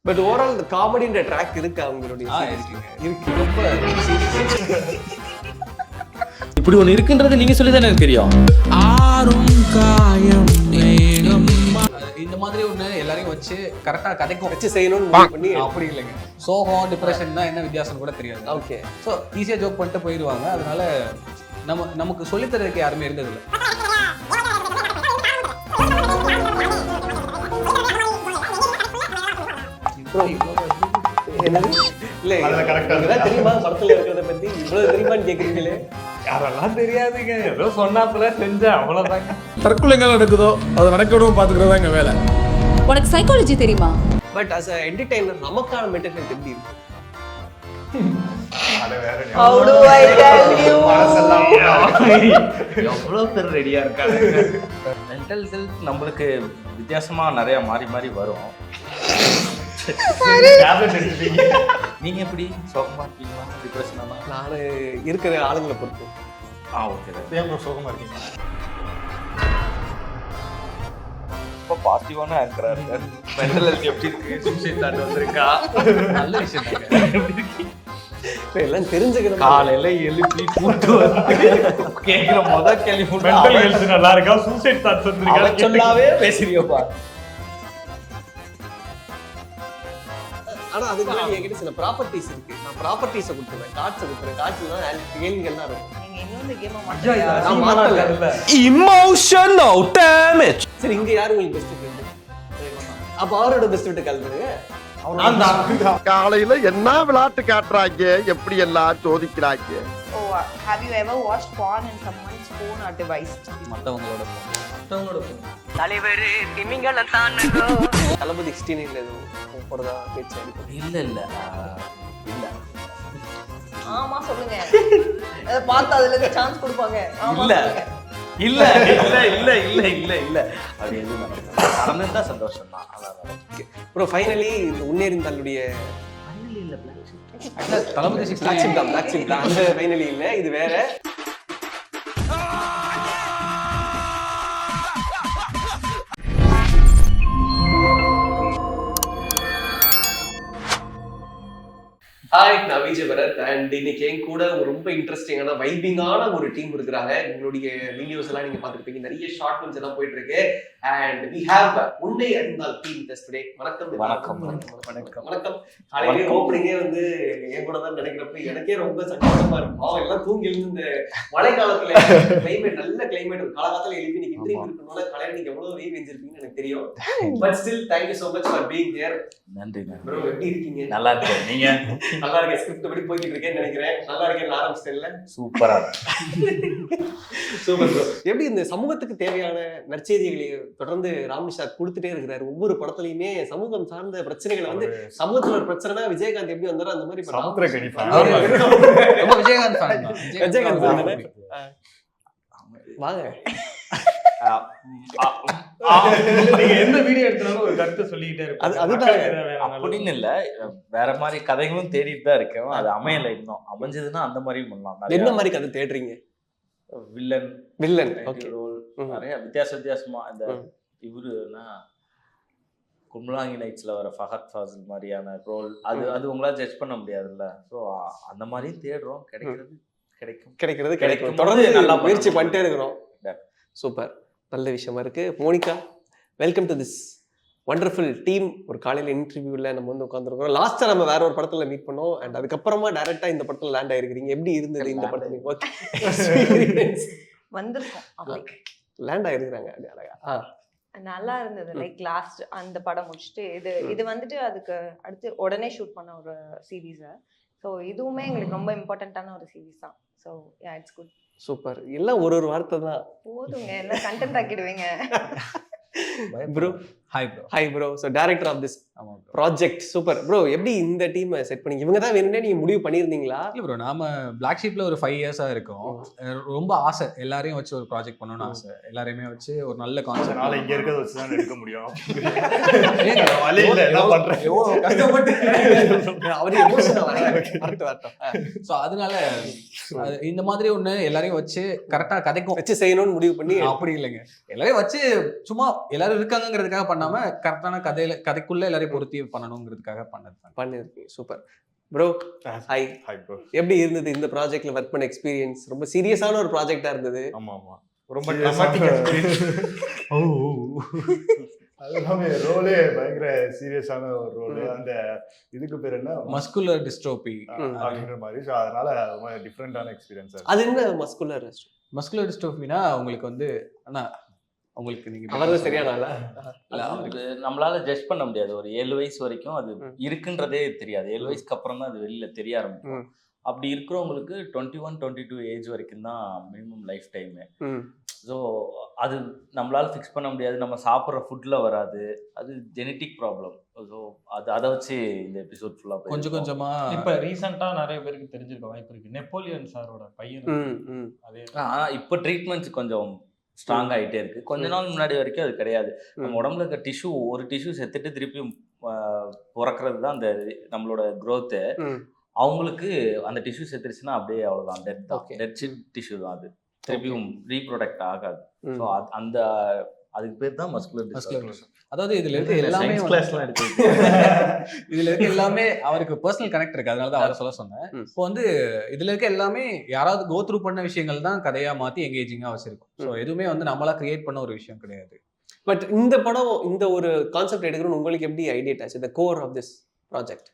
But overall இந்த காமெடின்ற track இருக்கு அவங்களுடைய இருக்கு ரொம்ப இப்படி ஒண்ணு இருக்குன்றது நீங்க சொல்லி தானே எனக்கு தெரியும். ஆறும் காயம் இந்த மாதிரி ஒண்ணு எல்லாரையும் வச்சு கரெக்டா கதைக்கும் வச்சு செய்யணும்னு பண்ணி அப்படி இல்லைங்க. சோகம் டிப்ரெஷன் தான் என்ன வித்தியாசம் கூட தெரியாது. ஓகே. ஸோ ஈஸியா ஜோக் பண்ணிட்டு போயிடுவாங்க. அதனால நமக்கு சொல்லித்தரதுக்கு யாருமே இருந்ததில்லை. இல்ல தெரியுமா படத்துல இருக்கிறத பத்தி இவ்வளவு தெரியுமான்னு கேக்குறீங்களே. யாரெல்லாம் தெரியாதுங்க, ஏதோ சொன்னாப்புல செஞ்சேன் அவ்வளவுதாங்க. தற்கொலைங்க நடக்குதோ அது நடக்கணும் பாத்துக்கிறதா எங்க வேலை. உனக்கு சைக்காலஜி தெரியுமா? பட் as a entertainer நமக்கான மென்டல் ஹெல்த் எப்படி இருக்கு? How do I tell you? எவ்வளவு பேர் ரெடியா இருக்காங்க. மென்டல் ஹெல்த் நம்மளுக்கு வித்தியாசமா நிறைய மாறி மாறி வரும். நீங்க எப்படி சோகமா இருக்கீங்களா, டிப்ரெஷனா? நான் இருக்கிற ஆளுங்களை பொறுத்து. ஓகே. ஏன் சோகமா இருக்கீங்க? ரொம்ப பாசிட்டிவான ஆங்கரா இருக்காரு. மென்டல் ஹெல்த் எப்படி இருக்கு? சூசைட் தாட் வந்திருக்கா? நல்ல விஷயம். எல்லாம் தெரிஞ்சுக்கணும். காலையில எழுப்பி கூட்டு வந்து கேக்குற முதல் கேள்வி மென்டல் ஹெல்த் நல்லா இருக்கா, சூசைட் தாட் வந்திருக்கா சொல்லாவே பேசுறியோப்பா. ஆனா அதுக்கு முன்னாடி என்கிட்ட சில ப்ராப்பர்ட்டிஸ் இருக்கு. நான் ப்ராப்பர்ட்டிஸை கொடுத்துருவேன், கார்ட்ஸை கொடுத்துருவேன். கார்ட்ஸ்ல தான் கேள்விகள் தான் இருக்கும். நீங்க இன்னொரு கேம் நான் மாத்தல. Emotional damage. சரி, இங்க யாரு உங்களுக்கு பெஸ்ட் ஃப்ரெண்ட்? அப்ப அவரோட பெஸ்ட் ஃப்ரெண்ட் கலந்துருங்க. காலையில என்ன விளையாட்டு காட்டுறாங்க, எப்படி எல்லாம் சோதிக்கிறாங்க. Oh, have you ever watched porn in someone's phone or device? மத்தவங்களோட தலைவர் திமிங்கலம் தானுங்க. தளபதி 16 எதுவும் போறதா பேச்சு இருக்கு? இல்ல இல்ல இல்ல ஆமா சொல்லுங்க. அத பார்த்து அதுல இருந்து சான்ஸ் கொடுப்பாங்க. ஆமா இல்ல சொல்லுங்க. இல்ல இல்ல இல்ல இல்ல இல்ல இல்ல அது எதுவும் நடந்தா சந்தோஷம் தான். ப்ரோ ஃபைனலி இந்த உன்னேறிந்தாளுடைய தளபதி பிளாக் ஷிப் தான். அந்த ஃபைனலி இல்ல, இது வேற. ஹாய், நான் விஜய் பரத். அண்ட் இன்னைக்கு என் கூட ஒரு ரொம்ப இன்ட்ரெஸ்டிங்கான வைபிங்கான ஒரு டீம் இருக்கிறாங்க. எங்களுடைய வீடியோஸ் எல்லாம் நீங்க பார்த்துருப்பீங்க, நிறைய ஷார்ட் ஃபிலிம்ஸ் எல்லாம் போயிட்டு இருக்கு. அண்ட் வி ஹேவ் உன்னை அறிந்தால் டீம் டெஸ்ட் டுடே. வணக்கம். வணக்கம். வணக்கம். காலையிலே ஓப்பனிங்கே வந்து என் கூட தான் நினைக்கிறப்ப எனக்கே ரொம்ப சந்தோஷமா இருக்கும். அவங்க எல்லாம் தூங்கி எழுந்து இந்த மழை காலத்துல கிளைமேட், நல்ல கிளைமேட், ஒரு காலகாலத்துல எழுப்பி இன்னைக்கு இன்டர்வியூ இருக்கனால காலையில நீங்க எவ்வளவு வெயில் வெஞ்சிருப்பீங்கன்னு எனக்கு தெரியும். But still thank you so much for being here. நன்றி. ப்ரோ எப்படி இருக்கீங்க? நல்லா இருக்கேன். நீங்க? நல்லா இருக்கேன். ஸ்கிரிப்ட் படி போயிட்டு இருக்கேன்னு நினைக்கிறேன். நல்லா இருக்கேன். ஆரம்பிச்சிட்டேன்ல? சூப்பரா. Super bro. எப்படி இந்த சமூகத்துக்கு தேவையான நற்செய்திகளை தொடர்ந்து ராம்னிஷாத் கொடுத்துட்டே இருக்கிறாரு. ஒவ்வொரு படத்துலயுமே சமூகம் சார்ந்த பிரச்சனைகளை வந்து, சமூகத்துல ஒரு பிரச்சனைனா விஜயகாந்த் எப்படி வந்தாரோ அந்த மாதிரி ரொம்ப விஜயகாந்த் fan தான். விஜயகாந்த் தானே? வாங்க. நீங்க எந்த வீடியோ எடுத்தாலும் ஒரு கருத்து சொல்லிக்கிட்டே அதுதான் அப்படின்னு இல்ல, வேற மாதிரி கதைகளும் தேடிட்டு தான் இருக்கேன். அது அமையல. இன்னும் அமைஞ்சதுன்னா அந்த மாதிரியும் பண்ணலாம். என்ன மாதிரி கதை தேடுறீங்க? வில்லன் ரோல் நிறைய வித்தியாசமா. இந்த இவருன்னா கும்பலாங்கி நைட்ஸ்ல வர ஃபஹத் ஃபாசில் மாதிரியான ரோல், அது உங்களால ஜட்ஜ் பண்ண முடியாதுல்ல. ஸோ அந்த மாதிரியும் தேடுறோம். கிடைக்கிறது தொடர்ந்து நல்லா முயற்சி பண்ணிட்டே இருக்கிறோம். சூப்பர், நல்ல விஷயமா இருக்கு. Monica, welcome to this wonderful team. ஒரு காலையில இன்டர்வியூல நம்ம வந்து உட்காந்துருக்கோம். லாஸ்டா நம்ம வேற ஒரு படத்துல மீட் பண்ணோம். அண்ட் அதுக்கப்புறமா டைரக்டா இந்த படத்துல லேண்ட் ஆயிருக்கீங்க. எப்படி இருந்தது இந்த படத்துல வந்திருக்கோம்? லேண்ட் ஆயிருக்காங்க அழகா. நல்லா இருந்தது. லைக் லாஸ்ட் அந்த படம் முடிச்சுட்டு இது வந்துட்டு அதுக்கு அடுத்து உடனே ஷூட் பண்ண ஒரு சீரீஸ். ஸோ இதுவுமே எங்களுக்கு ரொம்ப இம்பார்ட்டன்டான ஒரு சீரீஸ் தான். So ya, it's good. Super. எல்லாம் ஒரு வார்த்தை தான் போதுங்க, எல்லாம் கண்டென்ட் ஆக்கிடுவீங்க. Bro hi bro. So director of this project. Super bro. எப்படி இந்த டீமை செட் பண்ணீங்க? இவங்க தான் வேணும்னே நீங்க முடிவு பண்ணியிருந்தீங்களா? இல்லை ப்ரோ, நாம பிளாக் ஷீப்ல ஒரு 5 இயர்ஸா இருக்கோம். ரொம்ப ஆசை எல்லாரையும் வச்சு ஒரு ப்ராஜெக்ட் பண்ணணும்னு ஆசை. எல்லாரையுமே வச்சு ஒரு நல்ல கான்செப்ட். நாளை இங்க இருக்கிறத வச்சு தான் எடுக்க முடியும். கஷ்டப்பட்டு அவரு எமோஷனா வரட்டும். ஸோ அதனால இந்த மாதிரி ஒண்ணு எல்லாரையும் வச்சு கரெக்டா கதைக்கும் வச்சு செய்யணும்னு முடிவு பண்ணி. அப்படி இல்லைங்க, எல்லாரையும் வச்சு சும்மா எல்லாரும் இருக்காங்கிறதுக்காக பண்ணாம கரெக்டான கதைக்குள்ள எல்லாரையும் மாதிரி பொருத்தி பண்ணணுங்கிறதுக்காக பண்ணது தான். பண்ணிருக்கீங்க. Super bro. Hi. Hi bro. எப்படி இருந்தது இந்த ப்ராஜெக்ட்ல ஒர்க் பண்ண எக்ஸ்பீரியன்ஸ்? ரொம்ப சீரியஸான ஒரு ப்ராஜெக்டா இருந்தது. ஆமா ஆமா, ரொம்ப dramatic experience. அது எல்லாமே ரோலே பயங்கர சீரியஸான ஒரு ரோல். அந்த இதுக்கு பேர் என்ன, மஸ்குலர் டிஸ்ட்ரோபி அப்படின்ற மாதிரி. ஸோ அதனால டிஃப்ரெண்டான எக்ஸ்பீரியன்ஸ். அது என்ன மஸ்குலர்? மஸ்குலர் டிஸ்ட்ரோபினா உங்களுக்கு வந்து ஆனா உங்களுக்கு நீங்க அவர்தான் சரியான ஆளா? இல்ல, அவருக்கு நம்மளால ஜட்ஜ் பண்ண முடியாது. ஒரு 7 வயசு வரைக்கும் அது இருக்குன்றதே தெரியாது. 7 வயசுக்கு அப்புறம் தான் அது வெளியில தெரிய ஆரம்பிக்கும். அப்படி இருக்கிறவங்களுக்கு 21, 22 ஏஜ் வரைக்கும் தான் மினிமம் லைஃப் டைமு. ஸோ அது நம்மளால ஃபிக்ஸ் பண்ண முடியாது. நம்ம சாப்பிட்ற ஃபுட்ல வராது, அது ஜெனட்டிக் ப்ராப்ளம். ஸோ அதை வச்சு இந்த எபிசோட் ஃபுல்லாக கொஞ்சம் கொஞ்சமா இப்ப ரீசெண்டா நிறைய பேருக்கு தெரிஞ்சிருக்க வாய்ப்பு இருக்கு. நெப்போலியன் சாரோட பையன் அதே இப்போ ட்ரீட்மெண்ட்ஸ் கொஞ்சம் ஸ்ட்ராங் ஆகிட்டே இருக்கு. கொஞ்ச நாள் முன்னாடி வரைக்கும் அது கிடையாது. நம்ம உடம்புல இருக்க டிஷ்யூ, ஒரு டிஷ்யூ செத்துட்டு திருப்பியும் பிறக்கிறது தான் அந்த நம்மளோட க்ரோத்து. அவங்களுக்கு அந்த டிஷ்யூ செத்துருச்சுன்னா அப்படியே அவ்வளோதான், டெட் தான். டெட் டிஷ்யூ தான் அது, திருப்பியும் ரீப்ரொடக்ட் ஆகாது. ஸோ அந்த அதுக்கு பேர் தான் மஸ்குலர் டிஸ்ட்ரோபி. அதாவது இதுல இருக்க எல்லாமே கிளாஸ்லாம் எடுத்து இதுல இருக்க எல்லாமே அவருக்கு பர்சனல் கனெக்ட் இருக்கு, அதனால தான் அவரை சொல்ல சொன்னேன். இப்போ வந்து இதுல இருக்க எல்லாமே யாராவது கோ த்ரூ பண்ண விஷயங்கள் தான் கதையா மாத்தி எங்கேஜிங்கா வச்சிருக்கும். ஸோ எதுவுமே வந்து நம்மளா கிரியேட் பண்ண ஒரு விஷயம் கிடையாது. பட் இந்த படம், இந்த ஒரு கான்செப்ட் எடுக்கணும்னு உங்களுக்கு எப்படி ஐடியா ஆச்சு? இந்த கோர் ஆஃப் திஸ் ப்ராஜெக்ட்.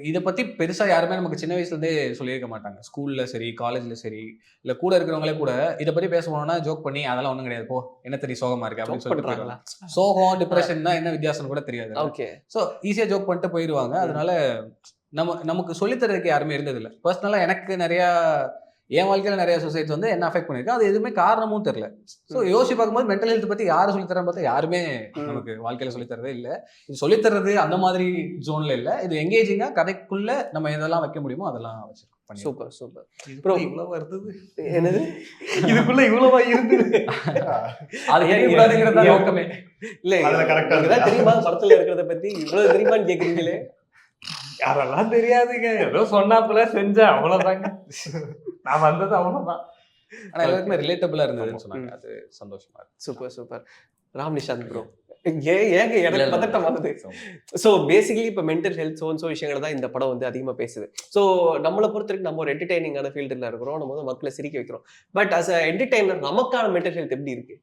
இதை பற்றி பெருசாக யாருமே நமக்கு சின்ன வயசுலேருந்தே சொல்லியிருக்க மாட்டாங்க. ஸ்கூலில் சரி, காலேஜில் சரி, இல்லை கூட இருக்கிறவங்களே கூட இதை பற்றி பேச போனோம்னா ஜோக் பண்ணி அதெல்லாம் ஒன்றும் கிடையாது, போ என்ன தெரியும் சோகமாக இருக்கு அப்படின்னு சொல்லிட்டு, சோகம் டிப்ரெஷன்னா என்ன வித்தியாசம்னு கூட தெரியாது. ஓகே. ஸோ ஈஸியாக ஜோக் பண்ணிட்டு போயிடுவாங்க. அதனால நமக்கு சொல்லித்தரதுக்கு யாருமே இருந்ததில்லை. பர்சனலாக எனக்கு நிறையா என் வாழ்க்கையில் நிறைய சொசைட்டி வந்து என்ன அஃபெக்ட் பண்ணிருக்கு, அது எதுவுமே காரணமும் தெரியல. ஸோ யோசிச்சு பார்க்கும்போது மென்டல் ஹெல்த் பற்றி யாரும் சொல்லித்தரான்னு பார்த்தா யாருமே நமக்கு வாழ்க்கையில் சொல்லித்தரதே இல்லை. இது சொல்லித்தரது அந்த மாதிரி ஜோன்ல இல்லை. இது எங்கேஜிங்காக கதைக்குள்ள நம்ம எதெல்லாம் வைக்க முடியுமோ அதெல்லாம் வச்சிருக்கோம். Super super. அப்புறம் இவ்வளவு இருந்தது, என்னது இதுக்குள்ள இவ்வளவா இருந்தது, அது கேட்கக்கூடாதுங்கிறதா நோக்கமே. இல்லை, கரெக்டாக தெரியுமா படத்துல இருக்கிறத பத்தி இவ்வளவு தெரியுமான்னு கேட்குறீங்களே? யாரெல்லாம் தெரியாதுங்க, ஏதோ சொன்னாப்புல செஞ்சேன், அவ்வளவுதாங்க. நான் வந்தது அவ்வளவுதான். ஆனா எல்லாருக்குமே ரிலேட்டபிளா இருந்ததுன்னு சொன்னாங்க, அது சந்தோஷமா இருக்கு. Super super. Ram Nishanth bro, ஏங்க எனக்கு பதட்டம் வந்தது. ஸோ பேசிக்கலி இப்போ மென்டல் ஹெல்த் ஸோ விஷயங்களை தான் இந்த படம் வந்து அதிகமாக பேசுது. ஸோ நம்மளை பொறுத்த வரைக்கும் நம்ம ஒரு என்டர்டைனிங்கான ஃபீல்டில் இருக்கிறோம், நம்ம வந்து மக்களை சிரிக்க வைக்கிறோம். பட் அஸ் அ என்டர்டைனர் நமக்கான மென்டல் ஹெல்த் எப்படி இருக்கு?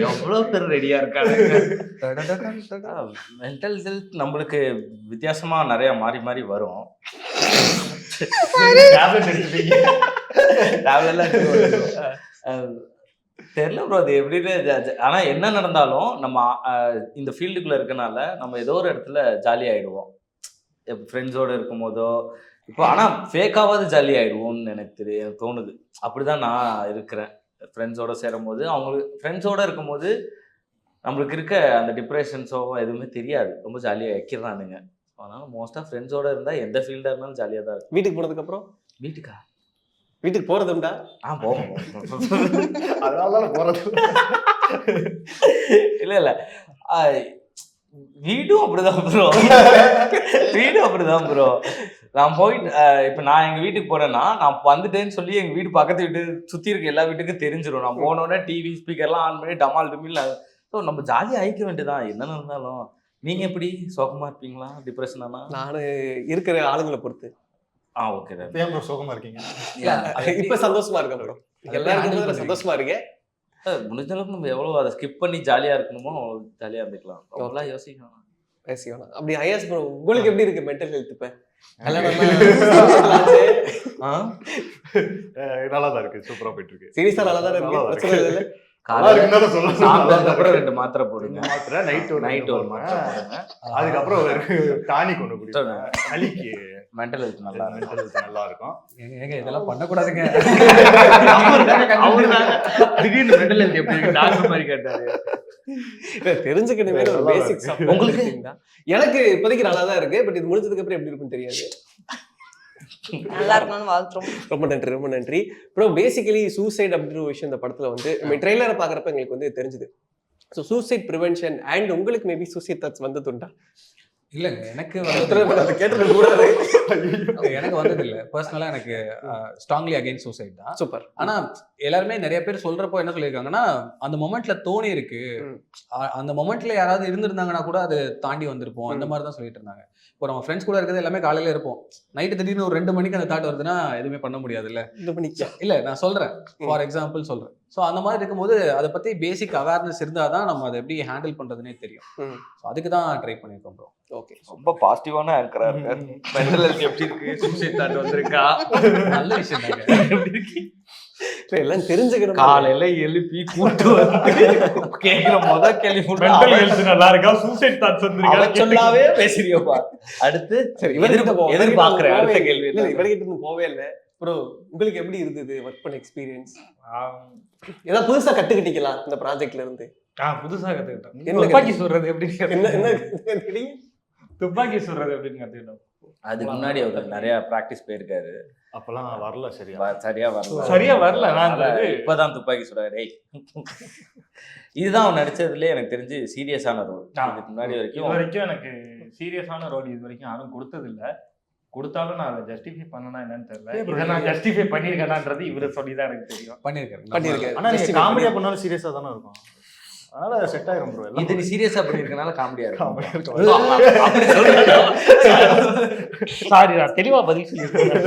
எவ்வளோ பேர் ரெடியா இருக்காங்க. மென்டல் ஹெல்த் நம்மளுக்கு வித்தியாசமா நிறைய மாறி மாறி வரும். தெரியல ப்ரோ அது எப்படின்னு. ஆனா என்ன நடந்தாலும் நம்ம இந்த ஃபீல்டுக்குள்ள இருக்கனால நம்ம ஏதோ ஒரு இடத்துல ஜாலி ஆயிடுவோம். ஃப்ரெண்ட்ஸோட இருக்கும் போதோ இப்போ, ஆனா ஃபேக்காவது ஜாலி ஆயிடுவோம்னு எனக்கு தோணுது. அப்படிதான் நான் இருக்கிறேன். ஃப்ரெண்ட்ஸோட சேரும் போது, அவங்களுக்கு ஃப்ரெண்ட்ஸோட இருக்கும்போது நம்மளுக்கு இருக்க அந்த டிப்ரெஷன்ஸோ எதுவுமே தெரியாது, ரொம்ப ஜாலியாக வைக்கிறானுங்க. அதனால மோஸ்ட்டாக ஃப்ரெண்ட்ஸோட இருந்தால் எந்த ஃபீல்டாக இருந்தாலும் ஜாலியாக தான் இருக்கும். வீட்டுக்கு போனதுக்கப்புறம் வீட்டுக்கு போறதுண்டா? போவோம். அதனால போறது இல்லை வீடும் அப்படிதான் ப்ரோ. நான் போயிட்டு இப்போ நான் எங்கள் வீட்டுக்கு போனேன்னா, நான் வந்துட்டேன்னு சொல்லி எங்கள் வீடு பக்கத்து வீட்டு சுற்றி இருக்க எல்லா வீட்டுக்கும் தெரிஞ்சிடும். நான் போனோடனே டிவி ஸ்பீக்கர்லாம் ஆன் பண்ணி டமால் டுமில். ஸோ நம்ம ஜாலியாக ஆயிக்க வேண்டியதான் என்ன இருந்தாலும். நீங்கள் எப்படி சோகமாக இருப்பீங்களா, டிப்ரெஷனா? நான் இருக்கிற ஆளுங்களை பொறுத்து. ஓகே. ஏன் ப்ரோ சோகமாக இருக்கீங்க? இப்போ சந்தோஷமா இருக்கேன் ப்ரோ, எல்லாருக்கும் சந்தோஷமா இருக்கேன். முடிஞ்ச அளவுக்கு நம்ம எவ்வளோ அதை ஸ்கிப் பண்ணி ஜாலியாக இருக்கணுமோ ஜாலியாக இருந்துக்கலாம். அவ்வளோ யோசிக்கணும். அப்படி ஐஎஸ் ப்ரோ, உங்களுக்கு எப்படி இருக்கு மென்டல் ஹெல்த்? இப்போ நல்லா தான் இருக்கு, சூப்பரா போயிட்டு இருக்கு. சீரியஸா நல்லா தான் இருக்கு, பிரச்சனை இல்லை. அப்புறம் 2 மாத்திரை போடுங்க. மாத்திரை நைட் ஒரு மாத்திரை போடுங்க. அதுக்கப்புறம் ஒரு டானிக் ஒன்று குடிப்பேன். சளிக்கு மென்டல் ஹெல்த் நல்லா இருக்கும். ஏங்க இதெல்லாம் பண்ணக்கூடாதுங்க. திடீர்னு மென்டல் ஹெல்த் எப்படி இருக்கு டாக்டர் மாதிரி கேட்டாரு. தெரிஞ்சுக்கணுமே ஒரு பேசிக்ஸ். உங்களுக்கு எனக்கு இப்போதைக்கு நல்லா தான் இருக்கு, பட் இது முடிஞ்சதுக்கு அப்புறம் எப்படி இருக்குன்னு தெரியாது. நல்லா இருக்கணும்னு வாழ்த்துறோம். ரொம்ப நன்றி ப்ரோ. பேசிக்கலி சூசைட் அப்படின்ற ஒரு விஷயம் இந்த படத்துல வந்து நம்ம ட்ரெய்லரை பாக்குறப்ப எங்களுக்கு வந்து தெரிஞ்சுது. ஸோ சூசைட் ப்ரிவென்ஷன் அண்ட் உங்களுக்கு மேபி சூசைட் தாட்ஸ் வந்ததுண்டா? இல்லைங்க எனக்கு அதை கேட்டுக்க கூடாது. எனக்கு வந்தது இல்லை. பர்சனலா எனக்கு ஸ்ட்ராங்லி அகைன்ஸ்ட் சூசைட் தான். சூப்பர். ஆனா எல்லாருமே நிறைய பேர் சொல்றப்போ என்ன சொல்லியிருக்காங்கன்னா, அந்த மொமெண்ட்ல தோணி இருக்கு, அந்த மொமெண்ட்ல யாராவது இருந்திருந்தாங்கன்னா கூட அது தாண்டி வந்திருப்போம், அந்த மாதிரி தான் சொல்லிட்டு இருந்தாங்க. இப்போ நம்ம ஃப்ரெண்ட்ஸ் கூட இருக்கிறது எல்லாமே காலையில இருப்போம், நைட்டு திடீர்னு ஒரு 2 மணிக்கு அந்த தாட் வருதுன்னா எதுவுமே பண்ண முடியாது இல்ல. இல்ல நான் சொல்றேன், ஃபார் எக்ஸாம்பிள் சொல்றேன். ஸோ அந்த மாதிரி இருக்கும்போது அதை பத்தி பேசிக் அவேர்னஸ் இருந்தாதான் நம்ம அதை எப்படி ஹேண்டில் பண்றதுன்னே தெரியும். ஸோ அதுக்கு தான் ட்ரை பண்ணியிருக்கோம் ப்ரோ. ஓகே, ரொம்ப பாசிட்டிவான ஆங்கரா இருக்கு. மென்டல் ஹெல்த் எப்படி இருக்கு, சூசைட் தாட் வந்திருக்கா, நல்ல விஷயம் தாங்க. எல்லாம் தெரிஞ்சுக்கணும். காலையில எழுப்பி கூட்டு வந்து கேக்குற முதல் கேள்வி மென்டல் ஹெல்த் நல்லா இருக்கா, சூசைட் தாட்ஸ் வந்திருக்கா சொல்லாவே பேசுறியப்பா. அடுத்து சரி, இவர்கிட்ட எதிர்பார்க்கிறேன் அடுத்த கேள்வி. இல்ல, இவர்கிட்ட போவே இல்லை ப்ரோ. உங்களுக்கு எப்படி இருந்தது ஒர்க் பண்ண எக்ஸ்பீரியன்ஸ்? ஏதாவது புதுசா கத்துக்கிட்டீங்களா இந்த ப்ராஜெக்ட்ல இருந்து? புதுசா கத்துக்கிட்டேன். என்ன துப்பாக்கி சுடுறது எப்படின்னு என்ன கத்துக்கிட்டேன். துப்பாக்கி சுடுறது எப்படின்னு கத்துக்கிட்டோம். அதுக்கு முன்னாடி அவர் நிறைய பிராக்டிஸ் போயிருக்காரு. அப்பெல்லாம் வரல சரியா வரல. நான் இப்பதான் துப்பாக்கி சுடாரு. இதுதான் அவன் நடிச்சதுல எனக்கு தெரிஞ்சு சீரியஸான ரோல். இதுக்கு முன்னாடி வரைக்கும் எனக்கு சீரியஸான ரோல் இது வரைக்கும் யாரும் கொடுத்தது இல்ல. கொடுத்தாலும் நான் அதை ஜஸ்டிஃபை பண்ணனா என்னன்னு தெரியல. இதை நான் ஜஸ்டிஃபை பண்ணிருக்கேனான்றது இவரை சொல்லிதான் எனக்கு தெரியும். பண்ணிருக்கேன். ஆனா நீங்க காமெடியா பண்ணாலும் சீரியஸா தானே இருக்கும், அதனால செட் ஆயிரும் ப்ரோ. இது நீ சீரியஸா பண்ணிருக்கனால காமெடியா இருக்கும். சாரி, நான் தெளிவா பதில் சொல்லியிருக்கேன்.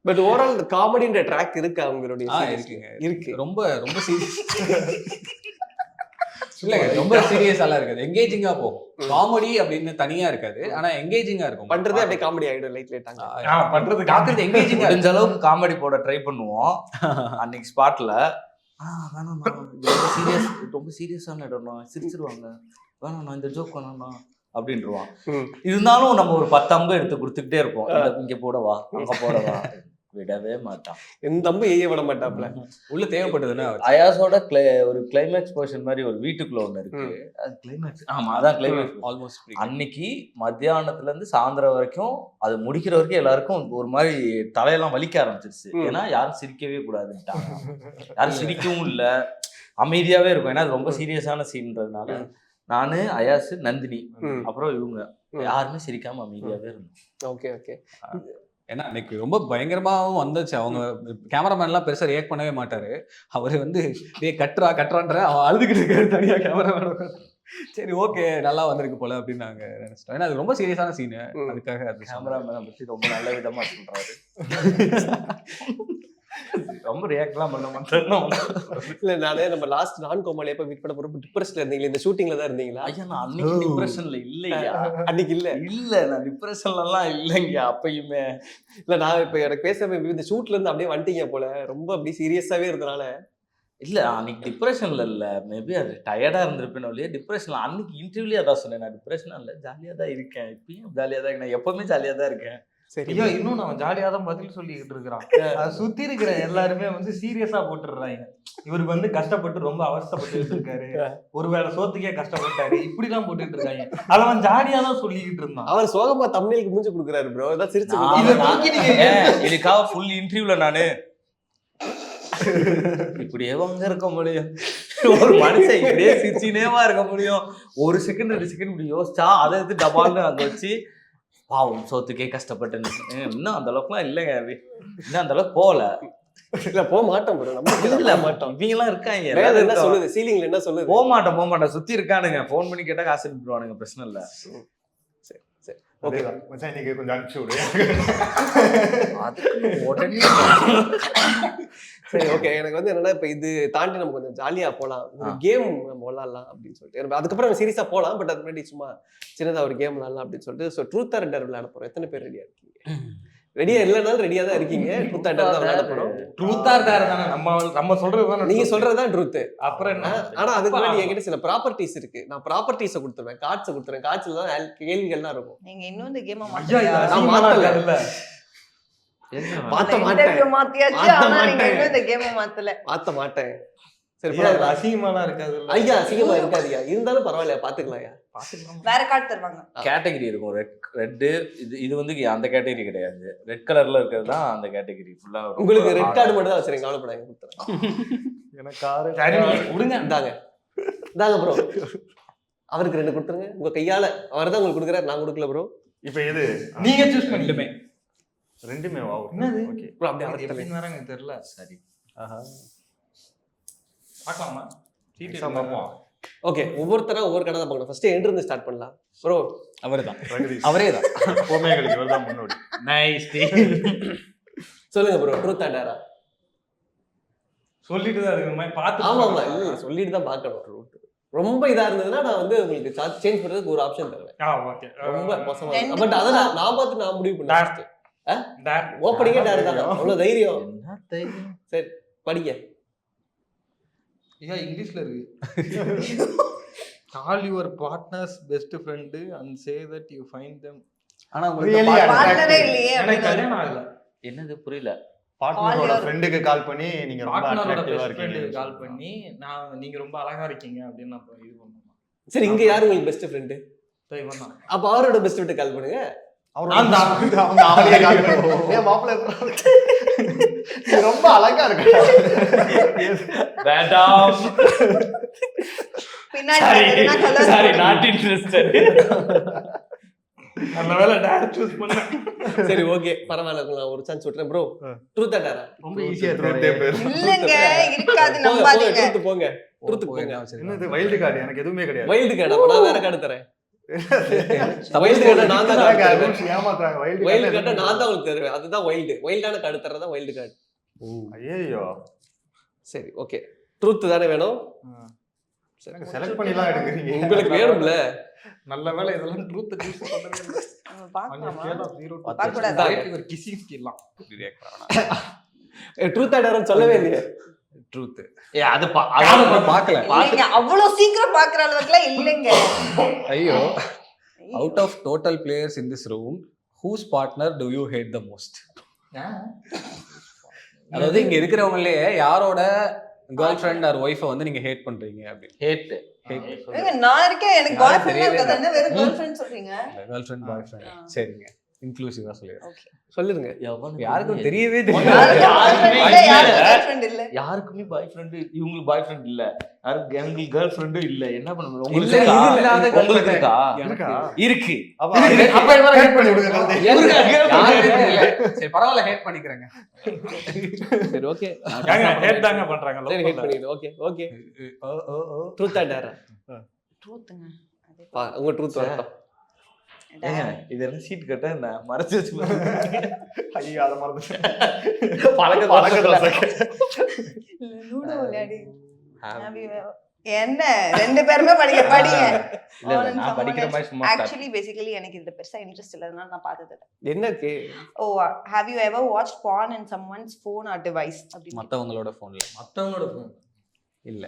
பட் ஓவரால் காமெடின்ற ட்ராக் இருக்கு அவங்களுடைய. இருக்குங்க, இருக்கு. ரொம்ப ரொம்ப சீரியஸ் இல்லைங்க, ரொம்ப சீரியஸாலாம் இருக்காது, எங்கேஜிங்கா போகும். காமெடி அப்படின்னு தனியா இருக்காது, ஆனா எங்கேஜிங்கா இருக்கும். பண்றதே அப்படியே காமெடி ஆயிடும் லைட் லைட்டாங்க. பண்றது காக்குறது எங்கேஜிங்கா முடிஞ்ச அளவுக்கு காமெடி போட ட்ரை பண்ணுவோம் அன்னைக்கு ஸ்பாட்ல. ரொம்ப சீரியஸான இடம்னா சிரிச்சிருவாங்க, வேணாம் இந்த ஜோக் வேணாம் அப்படின்ட்டுருவான். இருந்தாலும் நம்ம ஒரு 10 அம்பு எடுத்து கொடுத்துக்கிட்டே இருப்போம். இங்க போடவா அங்க போடவா, விடவே மாட்டான். எந்த அம்பு ஏய விட மாட்டாப்ல. உள்ள தேவைப்பட்டதுன்னா அயாஸோட ஒரு கிளைமேக்ஸ் போர்ஷன் மாதிரி ஒரு வீட்டுக்குள்ள ஒண்ணு இருக்கு. அது கிளைமேக்ஸ். ஆமா, அதான் கிளைமேக்ஸ். ஆல்மோஸ்ட் அன்னைக்கு மத்தியானத்துல இருந்து சாயந்தரம் வரைக்கும் அது முடிக்கிற வரைக்கும் எல்லாருக்கும் ஒரு மாதிரி தலையெல்லாம் வலிக்க ஆரம்பிச்சிருச்சு. ஏன்னா யாரும் சிரிக்கவே கூடாதுன்ட்டாங்க. யாரும் சிரிக்கவும் இல்லை, அமைதியாவே இருக்கும். ஏன்னா அது ரொம்ப சீரியஸான சீன்றதுனால நானு, அயாஸ், நந்தினி, அப்புறம் இவங்க யாருமே சிரிக்காம அமைதியாவே இருந்தோம். Okay okay. ஏன்னா அன்னைக்கு ரொம்ப பயங்கரமாகவும் வந்துச்சு. அவங்க கேமராமேன்லாம் பெருசாக ரியாக்ட் பண்ணவே மாட்டாரு. அவர் வந்து கட்டுறான்ற அவன் அழுதுகிட்டு இருக்காரு தனியாக கேமராமேன். சரி ஓகே, நல்லா வந்திருக்கு போல அப்படின்னு நாங்க நினைச்சிட்டோம். ஏன்னா அது ரொம்ப சீரியஸான சீனு, அதுக்காக அது கேமராமேனை பத்தி ரொம்ப நல்ல விதமா சொல்றாரு. ரொம்ப ரியாக்ட்லாம் பண்ண மாட்டேன். இல்ல, நானே நம்ம லாஸ்ட் நான் கோமாளி எப்ப மீட் பண்ண போறப்ப டிப்ரெஷன்ல இருந்தீங்களா? இந்த ஷூட்டிங்ல தான் இருந்தீங்களா? ஐயா, நான் அன்னைக்கு டிப்ரெஷன்ல இல்லையா? அன்னைக்கு இல்ல, நான் டிப்ரெஷன்ல எல்லாம் இல்லைங்க அப்பயுமே. இல்ல, நான் இப்ப எனக்கு பேச இந்த ஷூட்ல இருந்து அப்படியே வந்துட்டீங்க போல, ரொம்ப அப்படியே சீரியஸாவே இருந்தனால. இல்ல, அன்னைக்கு டிப்ரெஷன்ல இல்ல, மேபி அது டயர்டா இருந்திருப்பேன் இல்லையா. டிப்ரெஷன்ல அன்னைக்கு இன்டர்வியூலயே அதான் சொன்னேன், நான் டிப்ரெஷனா இல்ல, ஜாலியா தான் இருக்கேன். இப்பயும் ஜாலியா தான் இருக்கேன், நான் எப்பவுமே ஜாலியா தான் இருக்கேன். சரி, ஐயோ, இன்னும் நான் ஜாலியா தான் பதில் சொல்லிக்கிட்டு இருக்கிறான். அதை சுத்தி இருக்கிற எல்லாருமே வந்து சீரியஸா போட்டுடுறாங்க. இவருக்கு வந்து கஷ்டப்பட்டு ரொம்ப அவஸ்தைப்பட்டு இருக்காரு, ஒருவேளை சோத்துக்கே கஷ்டப்பட்டாரு, இப்படிதான் போட்டுட்டு இருக்காங்க. அவன் ஜாலியா தான் சொல்லிக்கிட்டு இருந்தான். அவர் சோகமா தம்ப்நெயிலுக்கு மூஞ்சி கொடுக்குறாரு ப்ரோ, அதான் சிரிச்சு. இதுக்காக ஃபுல் இன்டர்வியூல நானு இப்படி எவங்க இருக்க முடியும், ஒரு மனுஷன் இப்படியே சிரிச்சினேவா இருக்க முடியும்? 1 செகண்ட் 2 செகண்ட் இப்படி யோசிச்சா அதை எடுத்து டபால்னு அங்க வச்சு பாவம் சோத்துக்கே கஷ்டப்பட்டேன்னு. இன்னும் அந்த அளவுக்குலாம் இல்லைங்க, இன்னும் அந்த அளவுக்கு போகல. இல்ல, போக மாட்டோம் ப்ரோ, நம்ம இல்ல மாட்டோம். இவங்க எல்லாம் இருக்காங்க, என்ன சொல்லுது சீலிங்ல, என்ன சொல்லுது? போக மாட்டேன் சுத்தி இருக்கானுங்க. போன் பண்ணி கேட்டா காசு அனுப்பிடுவானுங்க, பிரச்சனை இல்ல. சரி சரி, ஓகே மச்சான், இன்னைக்கு கொஞ்சம் அனுப்பிச்சு விடு. அதுக்கு உடனே சரி ஓகே. எனக்கு வந்து என்னன்னா, இப்ப இது தாண்டி நம்ம கொஞ்சம் ஜாலியா போலாம், ஒரு கேம் நம்ம விளாடலாம் அப்படின்னு சொல்லிட்டு. அதுக்கப்புறம் நம்ம சீரியஸா போலாம், பட் அது முன்னாடி சும்மா சின்னதா ஒரு கேம் விளாடலாம் அப்படின்னு சொல்லிட்டு. ஸோ ட்ரூத் ஆர் டேர் விளையாட போறோம். எத்தனை பேர் ரெடியா இருக்கீங்க? ரெடியா இல்லைனாலும் ரெடியா தான் இருக்கீங்க. ட்ரூத் ஆர் டேர் தான் விளையாட போறோம். ட்ரூத் ஆர் டேர் தானே, நம்ம சொல்றது தானே, நீங்க சொல்றதுதான் ட்ரூத். அப்புறம் என்ன? ஆனா அதுக்கு முன்னாடி என்கிட்ட சில ப்ராப்பர்ட்டிஸ் இருக்கு. நான் ப்ராப்பர்ட்டிஸை கொடுத்துருவேன், கார்ட்ஸை கொடுத்துருவேன். கார்ட்ஸ்ல தான் கேள்விகள்லாம் இருக்கும். நீங்க இன்னும் இந்த கேமை நான் மாத்தல, மாத்த மாட்டேன், மாத்த மாட்டேன். சரி, அசிங்கமாலாம் இருக்காது ஐயா, அசிங்கமா இருக்காதியா, இருந்தாலும் பரவாயில்ல, பாத்துக்கலாம்யா. வேற கார்டு தருவாங்க. கேட்டகரி இருக்கும், ரெட்டு. இது வந்து அந்த கேட்டகரி கிடையாது, ரெட் கலர்ல இருக்கிறது தான் அந்த கேட்டகரி ஃபுல்லா. உங்களுக்கு ரெட் கார்டு மட்டும் தான் வச்சிருக்கேன், கவலைப்படாதீங்க, கொடுத்துறேன். எனக்கு காரு விடுங்க. இந்தாங்க ப்ரோ. அவருக்கு 2 கொடுத்துருங்க உங்க கையால. அவர் தான் உங்களுக்கு கொடுக்குறாரு, நான் கொடுக்கல ப்ரோ. இப்ப எது நீங்க சூஸ் பண்ணிடுமே. ரெண்டுமே வா. என்னது? ஓகே ப்ரோ அப்படியே அது அவருக்கு எப்படின்னு வேற எனக்கு தெரியல. சரி. பார்க்கலாமா? சீட்டு Exam பார்ப்போம். ஓகே, ஒவ்வொருத்தரா ஒவ்வொரு கடை தான் பார்க்கணும். ஃபர்ஸ்ட் எண்ட் இருந்து ஸ்டார்ட் பண்ணலாம் ப்ரோ. அவர்தான், பிரகதீஷ் அவரே தான். எப்பவுமே எங்களுக்கு இவர் தான் முன்னோடி. நைஸ். சொல்லுங்க ப்ரோ, ட்ரூத் ஆர் டேரா? சொல்லிட்டு தான் இருக்கு மாதிரி பார்த்து. ஆமா ஆமா, இல்ல சொல்லிட்டு தான் பார்க்கணும். ட்ரூத் ரொம்ப இதா இருந்ததுன்னா நான் வந்து உங்களுக்கு சேஞ்ச் பண்றதுக்கு ஒரு ஆப்ஷன் தருவேன். ஓகே. ரொம்ப மோசமா ரெண்டு பட் அத நான் பார்த்து நான் முடிவு பண்ணேன். டேர். ஓப்பனிங்கே டேர் தான். அவ்வளவு தைரியம். என்ன தைரியம்? சரி படிங்க. ஐயா இங்கிலீஷ்ல இருக்கு. Call your partner's best friend and say that you find them. ஆனா Really? உங்களுக்கு பார்ட்னரே இல்லையே எனக்கு அப்படின்னு கல்யாணம் ஆகல. என்னது புரியல? பார்ட்னரோட your- ஃப்ரெண்டுக்கு கால் பண்ணி நீங்க ரொம்ப பார்ட்னரோட அட்ராக்டிவா பெஸ்ட் இருக்கீங்க ஃப்ரெண்டுக்கு கால் பண்ணி நீங்க ரொம்ப அழகா இருக்கீங்க அப்படின்னு நான் இது பண்ணுவேன். சரி, இங்க யாரு உங்களுக்கு பெஸ்ட் ஃப்ரெண்ட்? இவன் தான். அப்ப அவரோட பெஸ்ட் ஃப்ரெண்ட் கால் பண்ணுங்க. நான் தான் அவங்க அவளையே கால் பண்ணி ஏ மாப்ள நீ ரொம்ப அழகா இருக்க. வேண்டாம். பின்னாடி எதுனா colour சாரி, நாட் இன்ட்ரஸ்டட். நல்ல வேளை டேர் சூஸ் பண்ணேன். சரி ஓகே, பரவாயில்ல, நான் ஒரு சான்ஸ் விட்டுறேன் ப்ரோ. ட்ரூத் ஆர் டேரா? ரொம்ப ஈஸியா ட்ரூத்தே இருக்கு. பேர். இல்லங்க இருக்காது, போங்க நம்பாதீங்க. ட்ரூத் போங்க. ட்ரூத் போங்க. என்னது வைல்ட் கார்டு? எனக்கு எதுவுமே கிடையாது. வைல்டு கார்டு நான் வேற கார்டு தரேன். வைல்டு கார்டு நான் தான் அதான் தருவேன். rules ஏமாத்துறாங்க. வைல்ட் வைல்டு கார்டு நான் தான் உங்களுக்கு தருவேன். அதுதான் வைல்டு. வைல்டான கார்டு தரதான் வைல்டு கார்டு. ஐயோ சரி ஓகே, ட்ரூத் தானே வேணும்? எனக்கு செலக்ட் பண்ணிலாம் எடுக்குறீங்க. உங்களுக்கு வேணும்ல. நல்ல வேளை இதெல்லாம் ட்ரூத் சூஸ் பண்ணவே இல்லை. நம்ம பார்க்கலாமா? பார்க்கக்கூடாது. பார்க்கக்கூடாது. ஒரு கிசிங் ஸ்கில்லாம். ட்ரூத் ஆர் டேரான்னு சொல்லவே இல்லையே. ட்ரூத். அது பார்க்கல. இல்லைங்க, அவ்வளவு சீக்கிரம் பாக்குற அளவுக்குலாம் இல்லைங்க. ஐயோ, out of total players in this room, whose partner do you hate the most? அதாவது இங்க இருக்கிறவங்களே யாரோட கேர்ள் ஃப்ரெண்ட் ஆர் ஒய்ஃபை வந்து நீங்க ஹேட் பண்றீங்க அப்படி? ஹேட். ஏங்க, நான் இருக்கேன், எனக்கு பாய் ஃப்ரெண்ட் இருக்காது, வெறும் கேர்ள் ஃப்ரெண்ட் சொல்றீங்க. கேர்ள் ஃப்ரெண்ட் பாய் ஃப்ரெண்ட். சரிங்க, இன்க்ளூசிவா சொல்லிடுறேன். ஓகே. சொல்லிருங்க. யாருக்கும் தெரியவே யாருக்குமே பாய் ஃப்ரெண்ட், இவங்களுக்கு பாய் ஃப்ரெண்ட் இல்ல, யாருக்கு எங்களுக்கு கேர்ள் ஃப்ரெண்டும் இல்ல. என்ன பண்ண இல்ல, உங்களுக்கு இது இல்லாத உங்களுக்கு இருக்கா? இருக்கா? இருக்கு. அப்ப இவரை ஹேட் பண்ணி விடுங்க கழுதை. சரி பரவாயில்ல, ஹேட் பண்ணிக்கிறேங்க. சரி ஓகே, ஹேட் தாங்க பண்றாங்க. சரி ஹேட் பண்ணிடு. ஓகே ஓகே, ட்ரூத் ஆர் டேரா? ட்ரூத்ங்க. உங்க ட்ரூத் வரட்டும். இது என்ன சீட் கட்ட என்ன மறைச்சு வச்சு ஐயோ அத மறந்துட்டேன். லூடோ விளையாடி. என்ன ரெண்டு பேருமே படிங்க. இல்ல நான் படிக்கிற மாதிரி சும்மா ஆக்சுவலி பேசிக்கலி எனக்கு இதுல பெருசா இன்ட்ரெஸ்ட் இல்ல, நான் பார்த்தது இல்ல. என்னக்கு? ஓ, have you ever watched porn in someone's phone or device? அப்படி மத்தவங்களோட போன்ல. மத்தவங்களோட phone இல்ல,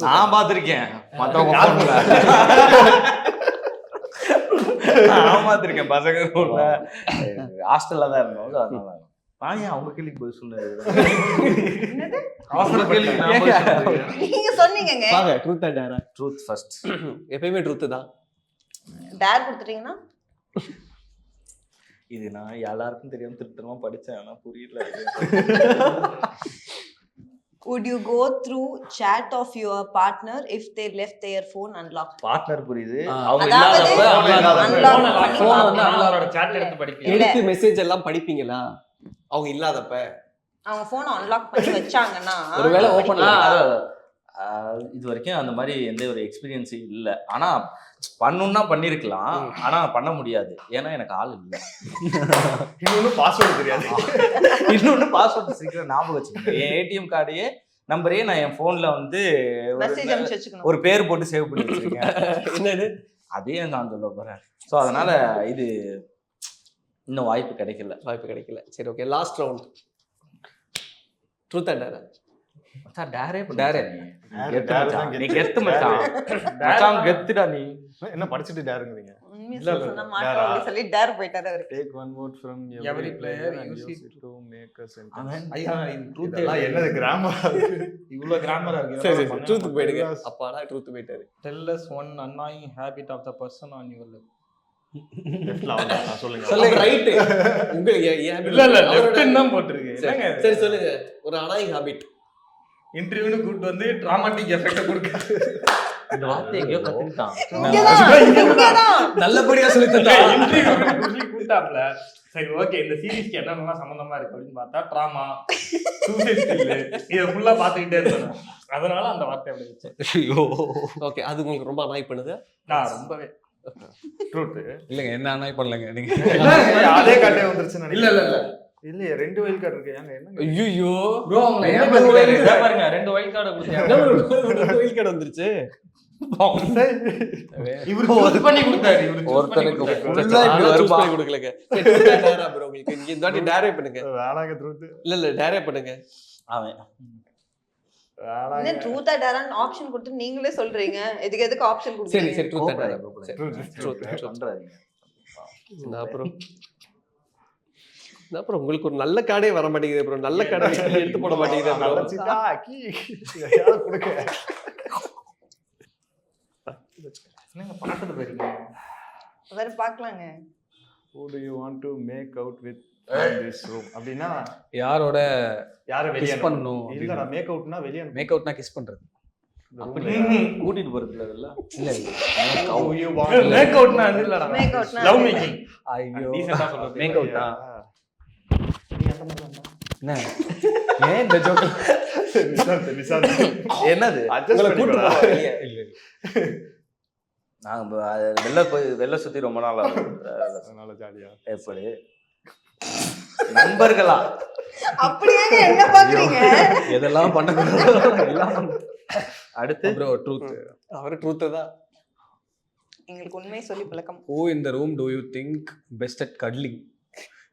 நான் பாத்திருக்கேன். மத்தவங்க போன்ல நான் பாத்திருக்கேன். பசங்க போன்ல ஹாஸ்டல்ல தான் இருந்தோம். அதனால பாயா அவங்க கேள்விக்கு பதில் சொல்லுங்க. என்னது? அவசர கேள்வி நான் போய் சொல்றேன். நீங்க சொன்னீங்கங்க. வாங்க, truth or Dera? Truth first. எப்பவுமே ட்ரூத் தான். டேர் கொடுத்துட்டீங்கன்னா இது நான் எல்லாருக்கும் தெரியாம திருத்தமா படிச்சேன், ஆனா புரியல. would you go through chat of your partner if they left their phone unlocked? Partner புரியுது, அவங்க அதாவது இல்லாதப்ப unlock phone வந்து அவங்களோட chat எடுத்து படிப்பீங்க. எடுத்து மெசேஜ் எல்லாம் படிப்பீங்களா அவங்க இல்லாதப்ப? அவங்க போன் அன்லாக் பண்ணி வச்சாங்கன்னா ஒருவேளை ஓபன் இது வரைக்கும் அந்த மாதிரி எந்த ஒரு எக்ஸ்பீரியன்ஸும் இல்லை. ஆனா பண்ணணும்னா பண்ணிருக்கலாம், ஆனா பண்ண முடியாது. ஏன்னா எனக்கு ஆள் இல்லை. இன்னொன்னு பாஸ்வேர்ட் தெரியாது. இன்னொன்னு பாஸ்வேர்ட் சீக்கிரம் ஞாபகம் வச்சுக்கோங்க. என் ஏடிஎம் கார்டையே நம்பரே நான் என் போன்ல வந்து மெசேஜ் அனுப்பிச்சு வச்சுக்கணும். ஒரு பேர் போட்டு சேவ் பண்ணி வச்சிருக்கேன். என்னது? அதே நான் சொல்ல போறேன். ஸோ அதனால இது இன்னும் வாய்ப்பு கிடைக்கல. சரி okay, last round. Truth or dare? Dare dare. நீ கெத்து மச்சான். மச்சான் கெத்துடா நீ. என்ன படிச்சிட்டு டேருங்கறீங்க? உண்மையா சொன்னா மாட்டோம் அப்படி சொல்லி டேர் போயிட்டாரு அவரு. Take one word from Every player use it to make a sentence. அவன் ஐயா இது ட்ரூத் இதெல்லாம் என்னது கிராமர்? இவ்வளவு கிராமரா இருக்கு. சரி ட்ரூத் போயிடுங்க. அப்பாடா ட்ரூத் போயிட்டாரு. Tell us one annoying habit of the person on your left. லெஃப்ட்ல வந்து நான் சொல்லுங்க. சொல்லுங்க. ரைட். உங்களுக்கு இல்ல லெஃப்ட் தான் போட்டுருக்கு. என்னங்க சரி சொல்லுங்க, ஒரு அனாயிங் ஹாபிட். இன்டர்வியூன்னு கூட்டி வந்து டிராமாட்டிக் எஃபெக்ட் கொடுக்க இந்த வார்த்தை எங்கேயோ கத்துக்கிட்டான். நல்லபடியா சொல்லி தந்தா. கூட்டாப்ல சரி ஓகே இந்த சீரிஸ்க்கு என்னென்னலாம் சம்பந்தமா இருக்கு அப்படின்னு பார்த்தா ட்ராமா, சூசைட் ஸ்கில் இதை ஃபுல்லா பாத்துக்கிட்டே இருக்கணும். அதனால அந்த வார்த்தை அப்படி வச்சேன். ஓகே, அது உங்களுக்கு ரொம்ப அனாய் பண்ணுது. நான் ரொம்பவே ட்ரூத் இல்லங்க என்ன அனாய் பண்ணலங்க நீங்க. அதே கார்டே வந்துருச்சுன்னு இல்ல நினைக்கிறேன். இல்ல இல்ல இல்லையே 2 வைல்ட் கார்டு இருக்கு. ஏங்க என்ன ஐயோ ப்ரோ அவங்க என்ன ஏமாத்திட்டாரு. பண்ணுவாரு? பாருங்க 2 வைல்ட் கார்டு கொடுத்தாங்க. வெயில் கடை வந்துருச்சு. இவரு choose பண்ணி கொடுத்தாரு. இவரு choose பண்ணி ஒருத்தனுக்கு கொடுத்தாரு. full ஆ இப்படி வருமா? கொடுக்கலங்க. உங்களுக்கு இங்க இந்த வாட்டி டேரே பண்ணுங்க. வேணாங்க ட்ரூத். இல்ல டேரே பண்ணுங்க. அவன் என்ன வேணாங்க. ட்ரூத்தா டேரான்னு ஆப்ஷன் கொடுத்து நீங்களே சொல்றீங்க. எதுக்கு ஆப்ஷன் சரி கொடுத்தீங்க? சரி ட்ரூத் கூப்பிடாத, தட்டா. கூப்பிடாத. ட்ரூத். பண்றாதீங்க. அப்புறம் அப்புறம் உங்களுக்கு ஒரு நல்ல கார்டே வர மாட்டேங்குது. அப்புறம் நல்ல கார்டை எடுத்து போட மாட்டேங்குது. நல்ல அப்புறம் சிட்டா கீ யார கொடுக்க. என்னங்க பாத்துட்டு போறீங்க? வேற பார்க்கலாங்க. Who do you want to make out with in this room? அப்படினா யாரோட யார வெளிய கிஸ் பண்ணணும்? இல்லடா மேக் அவுட்னா வெளிய அனுப்பு. மேக் அவுட்னா கிஸ் பண்றது. அப்படி கூட்டிட்டு போறதுல இதெல்லாம் இல்ல இல்ல. Who you want to make அவுட்னா அது இல்லடா. Make outனா லவ் அது மேக்கிங். ஐயோ டீசன்ட்டா சொல்றது. மேக் அவுட்டா? நீ அந்த மாதிரி வந்தா என்ன ஏன் இந்த ஜோக்? நிசாந்த் என்னது? அட்ஜஸ்ட் உங்களை பண்ணி கூட்டு போடா. போவா வெளிய. நாங்க வெளில சுத்தி ரொம்ப நாள் ஆகுது. அதனால ஜாலியா. எப்படி நண்பர்களா? அப்படியே என்ன பாக்குறீங்க? எதெல்லாம் பண்ணக்கூடாது எல்லாம் பண்ண. அடுத்து ப்ரோ ட்ரூத். அவரு ட்ரூத் தான். எங்களுக்கு உண்மையை சொல்லி பழக்கம். Who in the room do you think best at cuddling?